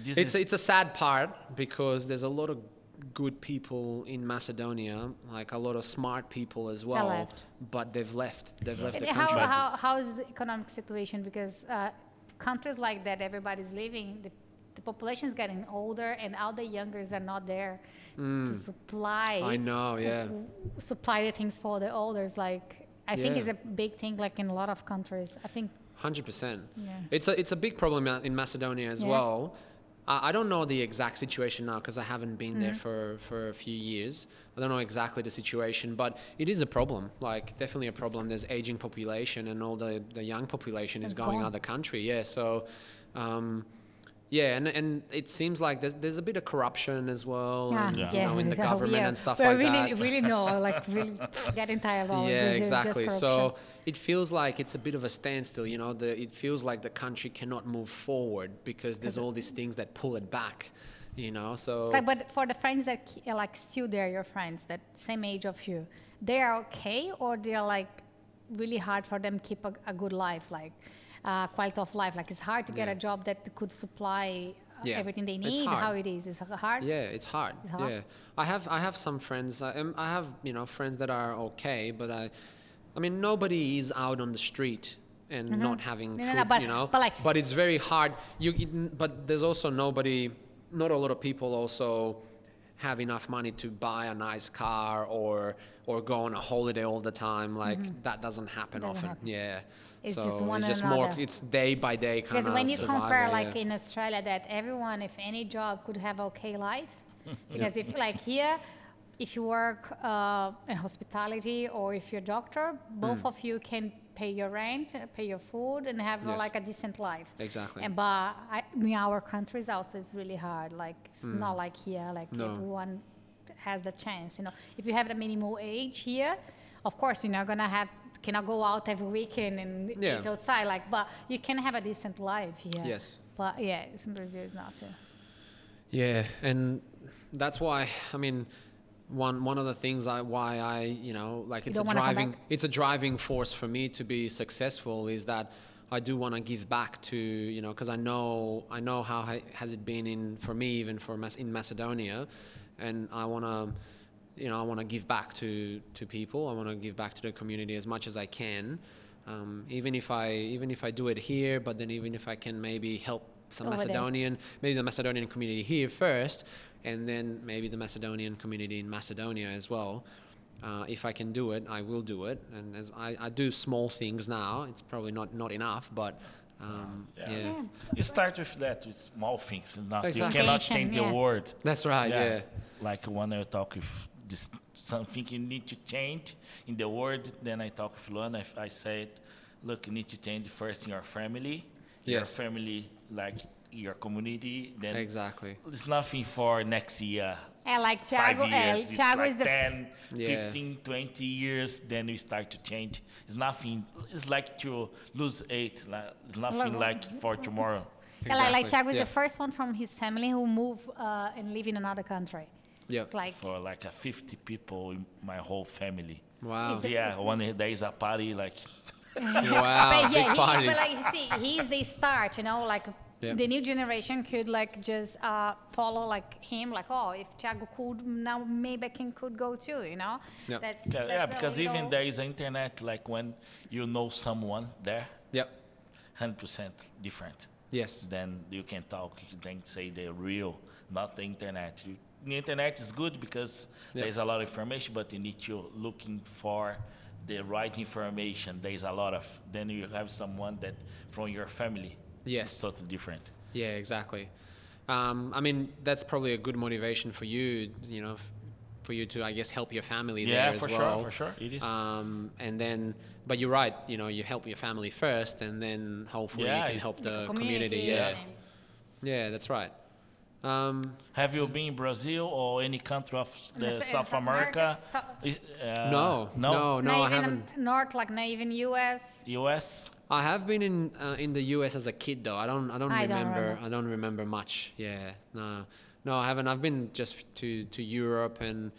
It's a sad part because there's a lot of good people in Macedonia, like a lot of smart people as well. left. But they've left. They've left the And country. how is the economic situation? Because countries like that, everybody's leaving. The population is getting older, and all the youngers are not there to supply. I know, yeah. Supply the things for the olders. Like I think Yeah. it's a big thing. Like in a lot of countries, I think. 100%. Yeah. It's a big problem in Macedonia as Yeah. well. I don't know the exact situation now because I haven't been there Mm-hmm. for a few years. I don't know exactly the situation, but it is a problem. Like definitely a problem. There's aging population and all the young population is It's going gone. out of the country. Yeah. So, yeah, and it seems like there's a bit of corruption as well, and, you know, in the government and stuff like really, that. really really getting tired of all Yeah, this. exactly. So it feels like it's a bit of a standstill, you know. It feels like the country cannot move forward because there's all these things that pull it back, you know. So It's like, but for the friends that are like still there, your friends that same age of you, they are okay, or they're like really hard for them keep a good life, like quality of life. Like it's hard to get Yeah. a job that could supply Yeah, everything they it's need. hard. How it is hard. yeah, it's hard. It's hard? Yeah, I have some friends. I have, you know, friends that are okay, but I mean, nobody is out on the street and not having No, food, no, but- you know. but like- but it's very hard. But there's also nobody. Not a lot of people also have enough money to buy a nice car or go on a holiday all the time. Like that doesn't happen Doesn't often. happen. Yeah. It's so just one it's just or more. another. It's day by day kind of. Because when you compare, like yeah. in Australia, that everyone, if any job, could have okay life. Because if like here, if you work in hospitality or if you're a doctor, both of you can pay your rent, pay your food, and have Yes. like a decent life. Exactly. And but in our countries also it's really hard. Like it's not like here. Like No. everyone has the chance. You know, if you have the minimal age here, of course you're not gonna cannot go out every weekend and Yeah. eat outside. Like, but you can have a decent life here. Yes. But yeah, in Brazil it's not too. Yeah, and that's why I mean, one of the things why I you know like don't wanna come back? it's a driving force for me to be successful is that I do want to give back to, you know, because I know how has it been for me even in Macedonia, and I want to. You know, I want to give back to people. I want to give back to the community as much as I can, even if I do it here. But then even if I can maybe help some Over there. maybe the Macedonian community here first, and then maybe the Macedonian community in Macedonia as well. If I can do it, I will do it. And as I do small things now, it's probably not enough, but yeah. You start with that, with small things. Not, Exactly. You cannot Intention, change the yeah. world. That's right. Yeah. Like when I talk with this, something you need to change in the world, then I talk with Luana. I said, look, you need to change first in your family. Your Yes. family, like your community. Then Exactly. it's nothing for next year. And like 5 Thiago, years. It's Thiago like is the 10, Yeah. 15, 20 years, then we start to change. It's nothing. It's like to lose 8. It's nothing like for tomorrow. Yeah, like Exactly. Thiago is Yeah. the first one from his family who moved and live in another country. Yeah. It's like For like 50 people in my whole family. Wow. Yeah, when there is a party, like Wow. But yeah, Big parties. but like, see, he's the start, you know, like Yeah. the new generation could like just follow like him, like, oh, if Thiago could, now maybe I could go too, you know? Yeah. yeah, that's a because even little- there is internet, like when you know someone there, Yep. 100% different. Yes. Then you can talk, you can say the real, not the internet. The internet is good because Yeah. there's a lot of information, but you need to looking for the right information. There's a lot of, then you have someone that from your family. Yes. It's totally different. Yeah, exactly. I mean, that's probably a good motivation for you, you know, for you to, I guess, help your family there as for well. sure, for sure. It is. And then, but you're right, you know, you help your family first, and then hopefully Yeah, you can it's- help the community. yeah. and- Yeah, that's right. Have you been in Brazil or any country of the in South South America? America? No, No? no, I not even haven't. North, like not even US. US? I have been in the US as a kid though. I don't I don't remember. remember. I don't remember much. Yeah, no, I haven't. I've been just to Europe and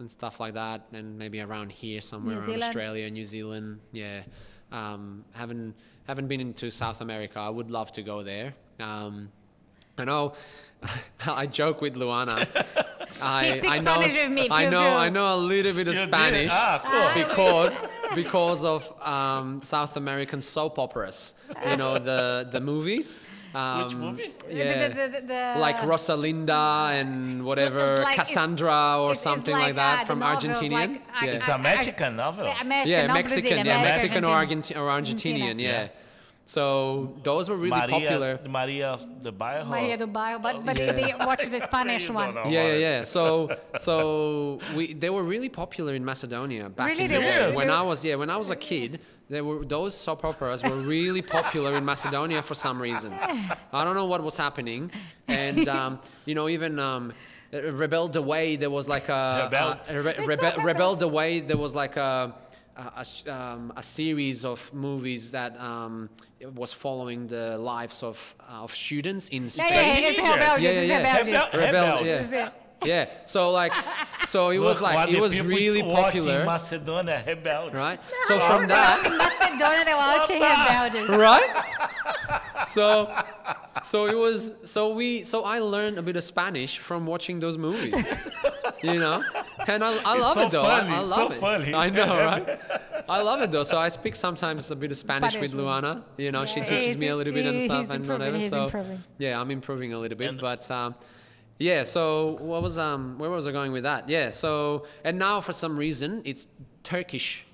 stuff like that, and maybe around here somewhere New around Zealand. Australia, New Zealand. Yeah, haven't been into South America. I would love to go there. I know. I joke with Luana. He speaks I know, Spanish with me, I pew, know. pew. I know a little bit of You did? Spanish Ah, cool. because of South American soap operas. You know the movies. Which movie? Yeah, The- like Rosalinda and whatever, it's like- Cassandra or it's something like that the from novels, Argentinian. like, yeah. It's a Mexican novel. Mexican, Yeah, not Mexican, Brazilian, yeah, Mexican, Mexican or Argentinian. Argentinian, yeah. Yeah. So those were really popular. Maria de Bairro. Maria do Bairro, but Yeah. they watch the Spanish You one. don't know. Yeah. So they were really popular in Macedonia back Really, in they the day. were? When I was a kid, those soap operas were really popular in Macedonia for some reason. I don't know what was happening, and you know, even Rebelled Away, there was like a Rebelled Away, there was like a series of movies that was following the lives of students in Spain. It's rebeldes, Yeah, it's yeah, yeah. rebeldes. Rebel, Rebels. yeah. Yeah, so it was Look what like it the was people really is watching popular, Macedonia rebels. right? So from that, Macedonia, they watching rebeldes. right? So it was so I learned a bit of Spanish from watching those movies, you know, and I love so it though. funny, I love so it. funny. I know, right? I love it though. So I speak sometimes a bit of Spanish with Spanish. Luana. You know, she Yeah, teaches me a little bit and he's stuff and improving, whatever. he's So improving. yeah, I'm improving a little bit, And- but. Yeah, so where was I going with that? Yeah, so and now for some reason it's Turkish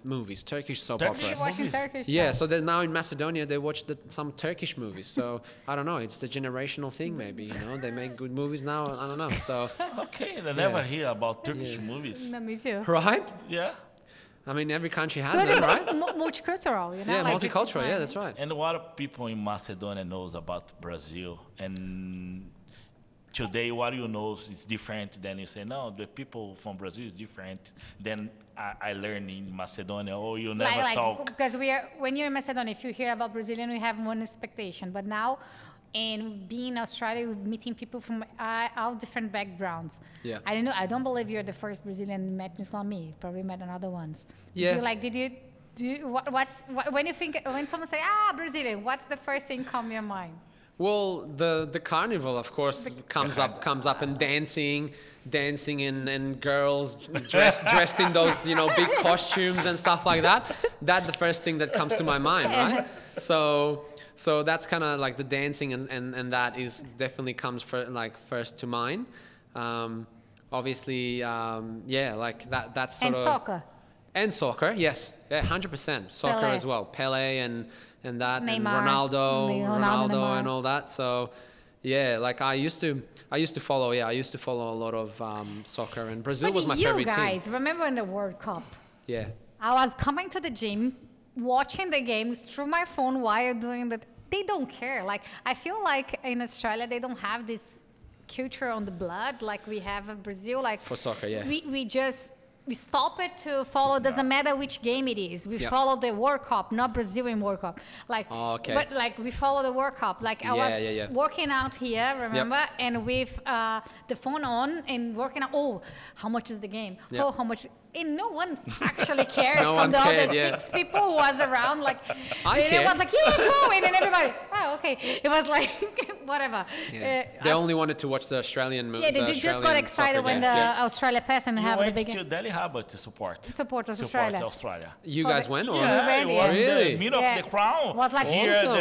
movies, Turkish soap Turkish You're operas. watching movies. Turkish. Yeah, so that now in Macedonia they watch some Turkish movies. So I don't know, it's the generational thing maybe, you know. They make good movies now, I don't know. So Okay, they never hear about Turkish movies. No, me too. right? Yeah. I mean every country has them, right? Multicultural, you know. Yeah, like multicultural, yeah, different- that's right. And what people in Macedonia knows about Brazil, and today what you know is different than you say, no, the people from Brazil is different than I learned in Macedonia, or you never talk. Because when you're in Macedonia, if you hear about Brazilian, we have one expectation. But now, and being in Australia, we're meeting people from all different backgrounds. Yeah. I don't know. I don't believe you're the first Brazilian you met. It's not me. Probably met another ones. Yeah. When someone say Brazilian, what's the first thing come to your mind? Well, the carnival, of course, comes up, and dancing and girls dressed in those, you know, big costumes and stuff like that. That's the first thing that comes to my mind, right? So that's kind of like the dancing and that is definitely comes first to mind. Obviously, yeah, like that's sort And of soccer. and soccer, yes, yeah, 100%. Soccer Pelé. as well, Pele and that, Neymar. and Ronaldo, Neymar. and all that. So, yeah, like I used to follow a lot of soccer, and Brazil was my favorite you guys, team. remember in the World Cup? Yeah, I was coming to the gym, watching the games through my phone while doing that. They don't care. Like, I feel like in Australia, they don't have this culture on the blood like we have in Brazil. Like for soccer, yeah. We stop it to follow. Doesn't matter which game it is. We Yeah. follow the World Cup, not Brazilian World Cup. Like, Oh, okay. but like we follow the World Cup. Like I was Yeah. working out here, remember, and with the phone on and working out. Oh, how much is the game? Yep. Oh, how much? And no one actually cares No from one the other cared, yeah. 6 people who was around. Like, I it cared. was like, yeah, go, and then everybody, oh, okay. It was like, whatever. Yeah. They only wanted to watch the Australian movie. Yeah, they just got excited when the Australia passed and You have the went big to Delhi Harbour to support Australia. Australia. You For guys the- went? Or? Yeah, went, it was yeah. in Really? the middle Yeah. of the crown. Was like here Awesome.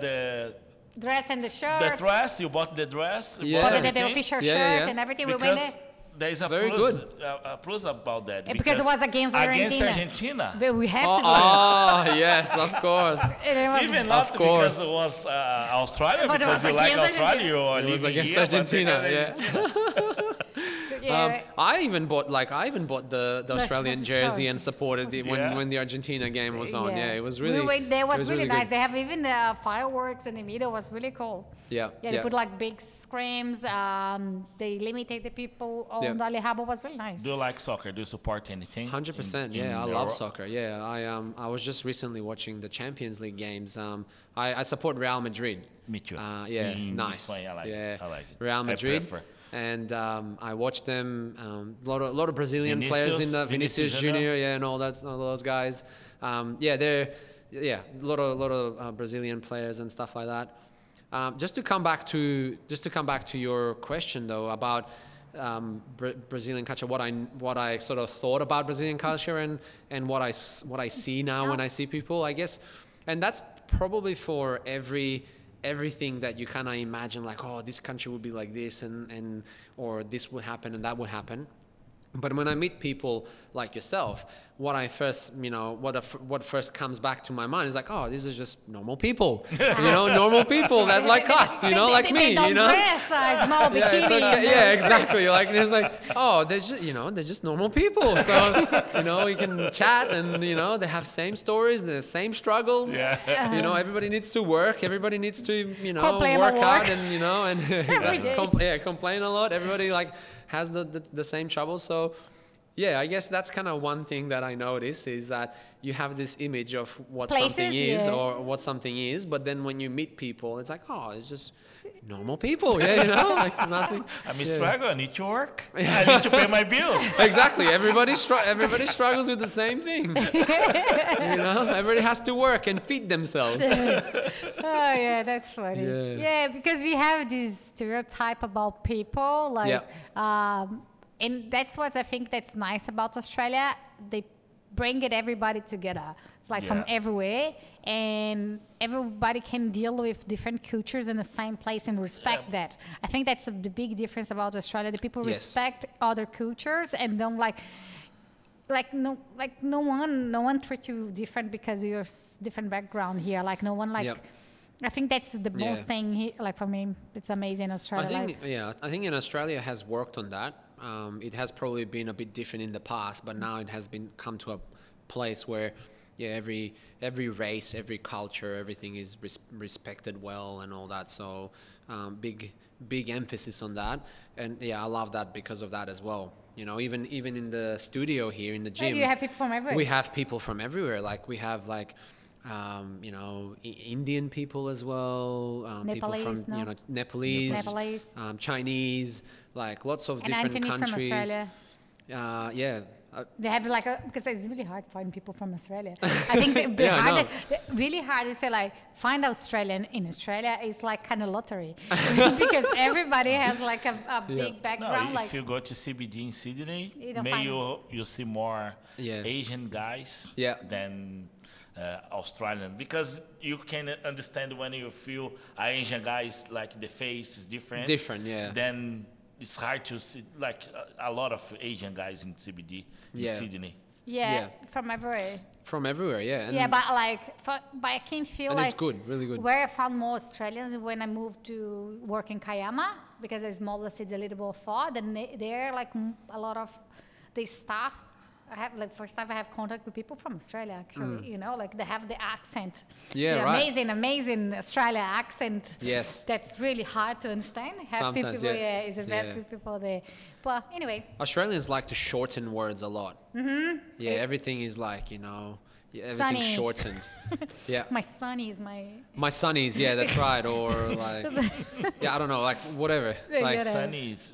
the dress and the shirt. the dress. You bought the dress. You Yeah. bought But the everything. official Yeah, shirt yeah. and everything. We went Because there. there is a Very plus, good. a plus about that. Because it was against Argentina. But we had to go. Oh, yes, of course. And it was- Even Of not course. because it was Australia, But it because was you like against Australia, you are It was living against here, but Argentina, against yeah. I even bought the Australian jersey shirts. and supported it Yeah. when the Argentina game was on. Yeah, it was really. We went there, it was really nice. good. They have even the fireworks in the middle. Was really cool. Yeah, Yeah, they put like big screens. They limited the people on Yeah. Delhi Harbour. Was really nice. Do you like soccer? Do you support anything? 100%. in Yeah, I Europe? love soccer. Yeah, I was just recently watching the Champions League games. I support Real Madrid. Me too. Yeah, In nice. Spain, I like it. yeah, I like it. Real I Madrid. prefer. And I watched them. Lot of Brazilian players in the Vinicius Vinicius Junior. Junior, yeah, and all those guys. They're a lot of Brazilian players and stuff like that. Just to come back to your question though about Brazilian culture, what I sort of thought about Brazilian culture and what I see now when I see people, I guess, and that's probably for everything that you kind of imagine, like, oh, this country would be like this and or this would happen and that would happen. But when I meet people like yourself, what I first, what first comes back to my mind is like, oh, these are just normal people, normal people that like us, like me, They don't dress small bikini. Yeah, it's okay. Yeah, exactly. Like there's like, oh, they're just normal people. So, we can chat and, they have same stories, the same struggles. Yeah. Everybody needs to work. Everybody needs to, Complain work about hard work. and, Every day. complain a lot. Everybody like has the same troubles. So, yeah, I guess that's kind of one thing that I notice is that you have this image of what something is or what something is, but then when you meet people, it's like, oh, it's just normal people, like nothing. I'm struggling. I need to work. I need to pay my bills. Exactly. Everybody struggles with the same thing. Everybody has to work and feed themselves. Oh yeah, that's funny. Yeah. Yeah, because we have this stereotype about people, like, and that's what I think that's nice about Australia. They bring everybody together. It's like from everywhere, and everybody can deal with different cultures in the same place and respect that. I think that's the big difference about Australia. The people respect other cultures and don't no one treats you different because you're different background here. Like no one I think that's the most thing. Like for me, it's amazing in Australia. I think in Australia has worked on that. It has probably been a bit different in the past, but now it has come to a place where, every race, every culture, everything is respected well and all that. So big emphasis on that, and I love that because of that as well. Even in the studio here in the gym, you have people from everywhere. We have people from everywhere. Like we have Indian people as well, Nepalese, people from Nepalese, Chinese, like lots of different countries. From Australia. They have because it's really hard to find people from Australia. I think really hard to say like find Australian in Australia is like kind of lottery because everybody has like a big background. No, if you go to CBD in Sydney, you see more Asian guys than Australian, because you can understand when you feel Asian guys, like the face is different. Then it's hard to see like a lot of Asian guys in CBD in Sydney. From everywhere. From everywhere, and but I can feel and like it's good, really good. Where I found more Australians when I moved to work in Kiama, because it's smaller city, a little bit far. Then there like a lot of the staff. I have first time I have contact with people from Australia actually, like they have the accent. Amazing Australia accent. Yes. That's really hard to understand. Sometimes, people there. But anyway. Australians like to shorten words a lot. Mm-hmm. Yeah, everything is like, everything's Sunny. shortened. Yeah. My sonny is my... My sonnies, that's right. Or like, I don't know, like whatever. Like Sunny is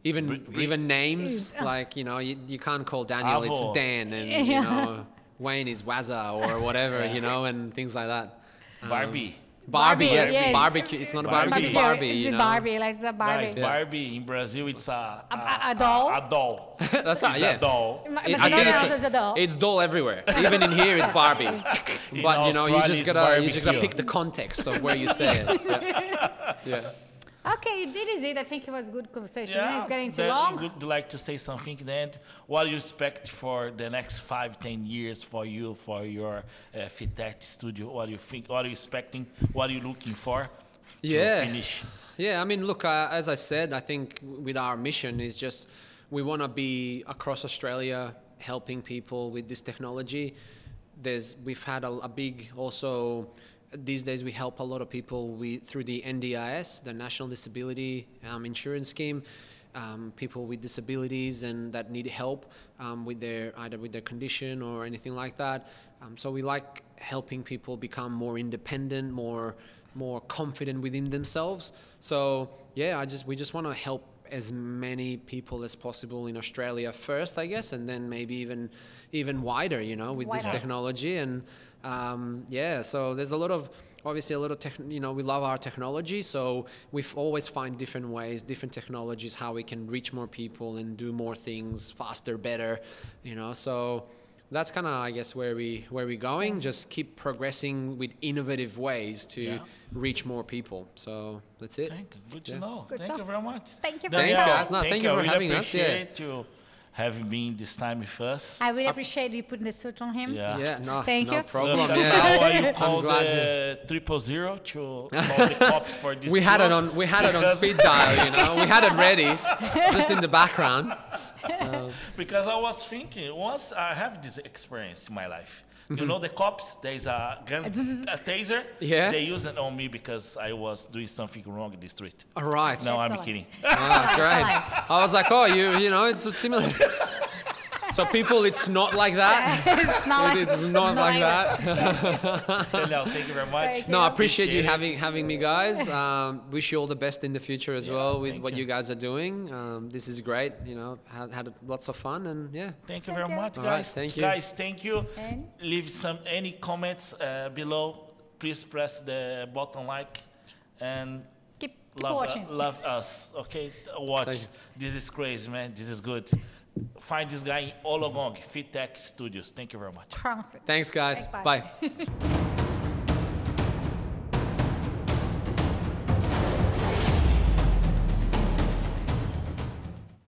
even names, like, you know, you can't call Daniel, Avo. it's Dan, and, you know, Wayne is Wazza or whatever, you know, and things like that. Barbie. Barbie, yes, yes. barbecue. It's not a Barbie. barbecue, it's Barbie, It's you know. Barbie, like the Barbie. Guys, Barbie in Brazil, it's A doll? A doll. That's right, It's yeah. a doll. Ma- I think Macedonia also is a doll. it's doll everywhere. Even in here, it's Barbie. But you know, you Australia, just it's gotta barbecue. pick the context of where you say it. Yeah. Okay, this is it. I think it was good conversation. Yeah, It's getting too then long. Would you like to say something then? What do you expect for the next 5-10 years for you, for your Fittech studio? What do you think? What are you expecting? What are you looking for to Yeah. finish? Yeah, I mean, look, as I said, I think with our mission is just we want to be across Australia helping people with this technology. We've had a big also. These days, we help a lot of people through the NDIS, the National Disability Insurance Scheme, people with disabilities and that need help with either with their condition or anything like that. So we like helping people become more independent, more confident within themselves. So yeah, we just want to help as many people as possible in Australia first, I guess, and then maybe even wider, you know, with this Wider. technology. And yeah, so there's obviously a lot of you know, we love our technology, so we always find different ways, different technologies, how we can reach more people and do more things faster, better, you know. So that's kind of, I guess, where we're going. Just keep progressing with innovative ways to reach more people. So that's it. Good to know. Good Thank stuff. you very much. Thank you. Thanks, Danielle, guys. No, thank you for I really having us. Yeah. appreciate you having been this time with us. I really appreciate you putting the suit on him. Yeah. Yeah, no, Thank no you. problem. Look, Yeah. now are you called glad the 000 to call the cops for this? We had it tour? on Because- speed dial, you know. We had it ready, just in the background. Because I was thinking, once I have this experience in my life. You know the cops, there's a gun, a taser. Yeah. They use it on me because I was doing something wrong in the street. All right. No, I'm Excellent. kidding. Ah, great. I was like, oh, you know, it's so similar. So people, it's not like that. It's not like, It's not like that. No, thank you very much. Thank No, I appreciate you Appreciate having me, guys. Wish you all the best in the future as well with thank what you. you guys are doing. This is great. You know, had lots of fun, and yeah. Thank you Thank very you. much, All guys. right, thank you. Guys, thank you. And? Leave any comments below. Please press the button like and keep watching. love us. Okay, watch. Thank you. This is crazy, man. This is good. Find this guy in Wollongong, Fittech Studios. Thank you very much. Promise it. Thanks, guys. Bye. Bye.